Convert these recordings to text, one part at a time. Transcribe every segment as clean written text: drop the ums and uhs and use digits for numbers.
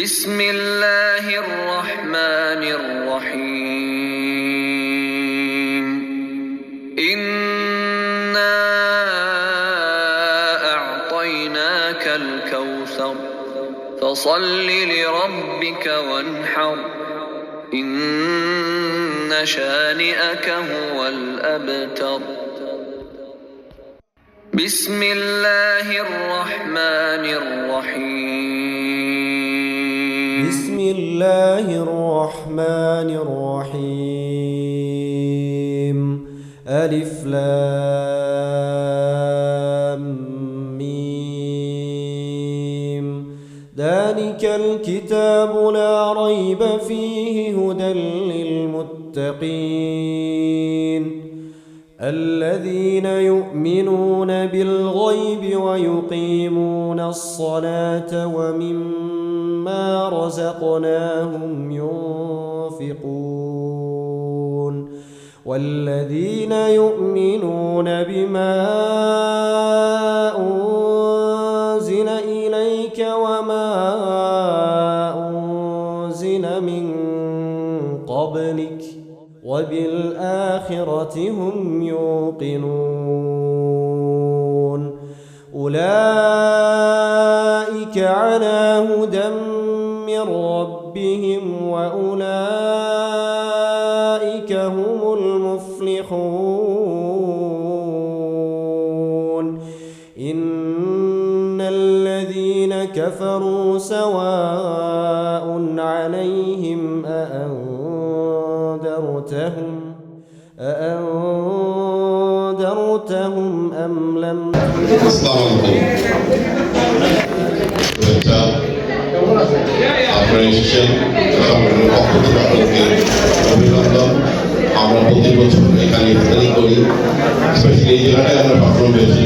بسم الله الرحمن الرحيم إنا أعطيناك الكوثر فصل لربك وانحر إن شانئك هو الأبتر بسم الله الرحمن الرحيم بسم الله الرحمن الرحيم ألف لام ميم ذلك الكتاب لا ريب فيه هدى للمتقين الذين يؤمنون بالغيب ويقيمون الصلاة ومما رزقناهم ينفقون والذين يؤمنون بما أنزل إليك وما أنزل من قبلك وبالآخرة هم يوقنون أولئك على هدى من ربهم وأولئك هم المفلحون إن الذين كفروا سواء عليهم أأنذرتهم أم لم আপনারা এসেছেন সংগঠনের পক্ষ থেকে আপনাকে অভিনন্দন। আমরা প্রতি বছর এখানে ইফতারি করি, স্পেশালি এই জায়গাটায় আমরা সবসময় বেশি।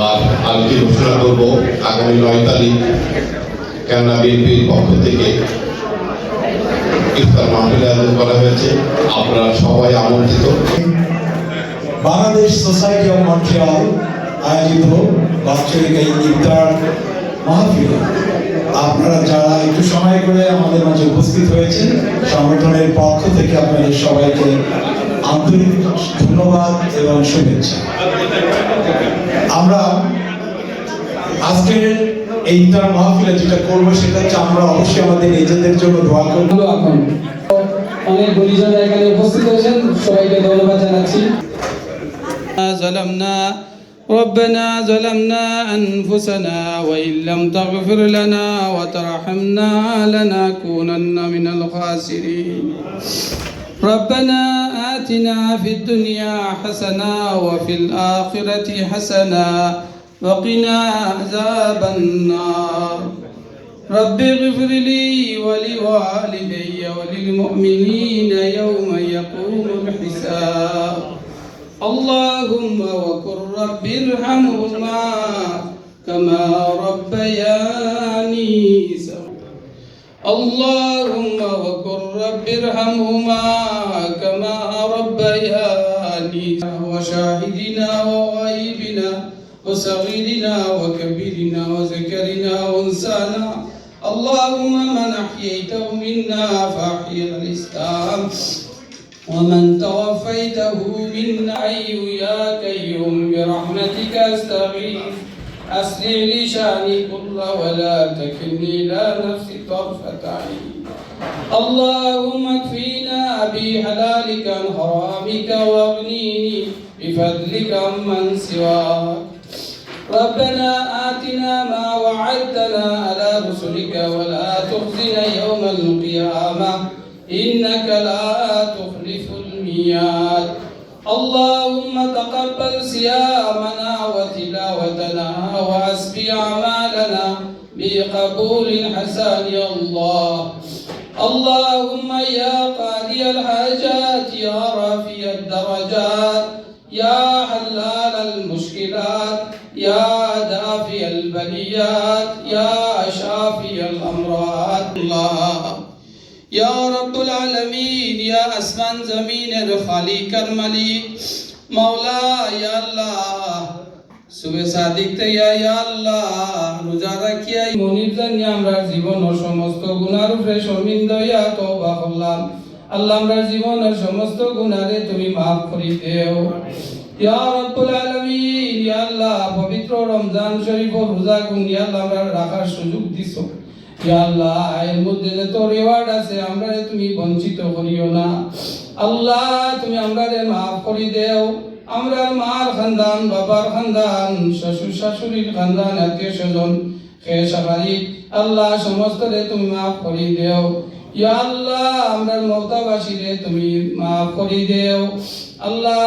আর আজকে ঘোষণা করবো আগামী 9 তারিখ কেননা বিএনপির পক্ষ থেকে ইফতার মাহফিল আয়োজন করা হয়েছে, আপনারা সবাই আমন্ত্রিত। বাংলাদেশ সোসাইটি অফ মন্ট্রিয়াল আয়োজিত বাৎসরিক এই ইফতার মাহফিলে আপনারা যারা একটু সময় করে আমাদের মাঝে উপস্থিত হয়েছেন, সংগঠনের পক্ষ থেকে আপনাদের সবাইকে আন্তরিক ধন্যবাদ এবং শুভেচ্ছা। আমরা আজকের এই ইফতার মাহফিলে যেটা করবো সেটা হচ্ছে আমরা অবশ্যই আমাদের নিজেদের জন্য দোয়া করবো। এখন অনেক গুণীজন এখানে উপস্থিত হয়েছেন, সবাইকে ধন্যবাদ জানাচ্ছি। ربنا ظلمنا أنفسنا وإن لم تغفر لنا وترحمنا لنكونن من الخاسرين ربنا آتنا في الدنيا حسنة وفي الآخرة حسنة وقنا عذاب النار رب اغفر لي ولوالدي وللمؤمنين يوم يقوم الحساب اللهم وقل رب ارحمهما كما ربياني صغيرا اللهم وقل رب ارحمهما كما ربياني وشاهدنا وغائبنا وصغيرنا وكبيرنا وذكرنا وانسانا اللهم من أحييته منا فأحيي الإسلام ومن توفيته منا حي يا قيوم برحمتك أستغيث أصلح لي شأني كله ولا تكلني إلى نفسي طرفة عين اللهم اكفينا بحلالك عن حرامك واغنيني بفضلك عمن سواك ربنا آتنا ما وعدتنا على رسلك ولا تخزنا يوم القيامة إنك لا تخلف الميعاد اللهم تقبل صيامنا وتلاوتنا وحسبي أعمالنا بقبول حسن يا الله اللهم يا قاضي الحاجات يا رافع الدرجات يا حلال المشكلات يا دافع البليات يا شافي الأمراض الله يا رب العالمين يا আসমান জমিনের খালিক আর মালিক মাওলা ইয়া আল্লাহ সুবে সাদিক তাইয়া ইয়া আল্লাহ রোজা রাখিয়া মনির জানি আমরা জীবন ও সমস্ত গুনার উপরে শর্মিন্দা হইয়া তওবা করলাম আল্লাহ আমরা জীবনের সমস্ত গুনারে তুমি মাফ করে দেও ইয়া রাব্বুল আলামিন ইয়া আল্লাহ পবিত্র রমজান শরীফ ও রোজা গুণ ইয়া আল্লাহ আমরা রাখার সুযোগ দিছো ইয়া আল্লাহ এর মধ্যে যে তোর রিওয়ার্ড আছে আমরা তুমি বঞ্চিত করিও না আল্লাহ তুমি আমারে মাফ করে দেও আমরার মার খানদান বাবার খানদান শ্বশুর শাশুড়ির খানদান আত্মীয় স্বজন খেসাবাড়ি আল্লাহ সমস্তরে তুমি মাফ করে দেও ইয়া আল্লাহ আমরার মওতাবাসীরে তুমি মাফ করে দেও আল্লাহ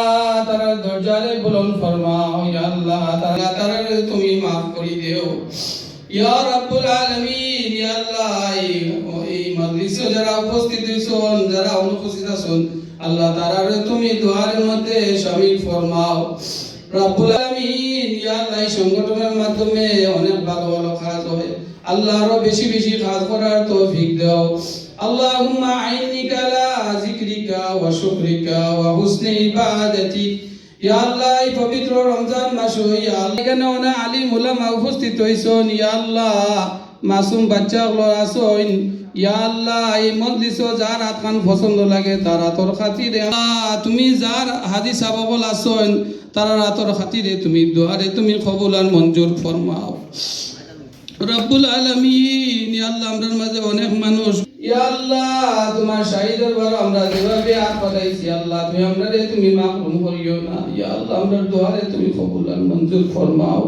তারা দরজারে বুলন্দ ফরমাও ইয়া আল্লাহ তারারে তুমি মাফ করে দেও ইয়া রাব্বুল আলামিন ইয়া আল্লাহ এই মজলিসে যারা উপস্থিত হইছেন যারা অনুপস্থিত আছেন আল্লাহ তারারে তুমি দুয়ারের মধ্যে শামিল ফরমাও রব্বুল আলামিন ইয়া আল্লাহ এই সংগঠনের মাধ্যমে অনেক ভালো ভালো কাজ হয় আল্লাহ আরো বেশি বেশি কাজ করার তৌফিক দাও আল্লাহুম্মা আইনিকা আলা যিকরিকা ওয়া শুকরিকা ওয়া হুসনি ইবাদাতিক ইয়া আল্লাহ এই পবিত্র রমজান মাস ইয়া আল্লাহ এখানে অনেক আলিম উলামা উপস্থিত হইছেন ইয়া আল্লাহ মাসুম বাচ্চাগুলো আছেন ইয়া আল্লাহ এই মজলিসে যার আতকান পছন্দ লাগে তারা তোর খাতিরে তুমি যার হাদিস সাবাবল আছেন তারা তোর খাতিরে তুমি দুয়ারে তুমি কবুল আর মঞ্জুর ফরমাও রব্বুল আলামিন ইয়া আল্লাহ আমরার মাঝে অনেক মানুষ ইয়া আল্লাহ তোমার শাহিদের বার আমরা যেভাবে হাত পাঠাইছি আল্লাহ তুমি আমরারে তুমি মাহরুম করিও না ইয়া আল্লাহ আমরার দুয়ারে তুমি কবুল আর মঞ্জুর ফরমাও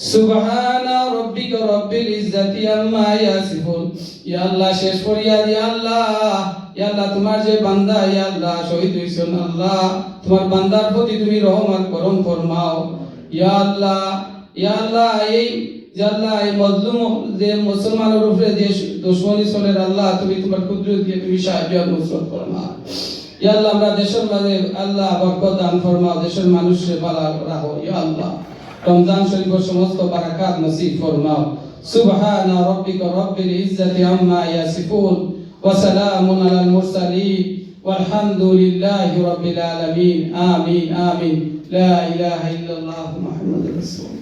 সুবহানা রাব্বিকা রাব্বিল ইজ্জাতি আম্মা ইয়াসিফুন ইয়া আল্লাহ শেষ করিয়া ইয়া আল্লাহ তোমার যে বান্দা ইয়া আল্লাহ শহীদ হইছেন আল্লাহ তোমার বান্দার প্রতি তুমি রহমত করম ফরমাও ইয়া আল্লাহ এই যে আল্লাহ এই মজলুম যে মুসলমানের উপরে যে দুশমনী চলে আল্লাহ তুমি তোমার কুদরত দিয়ে তুমি সাহায্য আর নসরত ফরমাও ইয়া আল্লাহ আমরা দেশের মাঝে আল্লাহ বরকত দান ফরমাও দেশের মানুষকে ভালো রাখো ইয়া আল্লাহ রমজান শরীফের সমস্ত বারাকাত নসিব ফরমাও সুবহানা রাব্বিকা রাব্বিল ইজ্জাতি আম্মা ইয়াসিফুন ওয়া সালামুন আলাল মুরসালিন ওয়ালহামদুলিল্লাহি রাব্বিল আলামিন আমিন আমিন লা ইলাহা ইল্লাল্লাহু মুহাম্মাদুর রাসূলুল্লাহ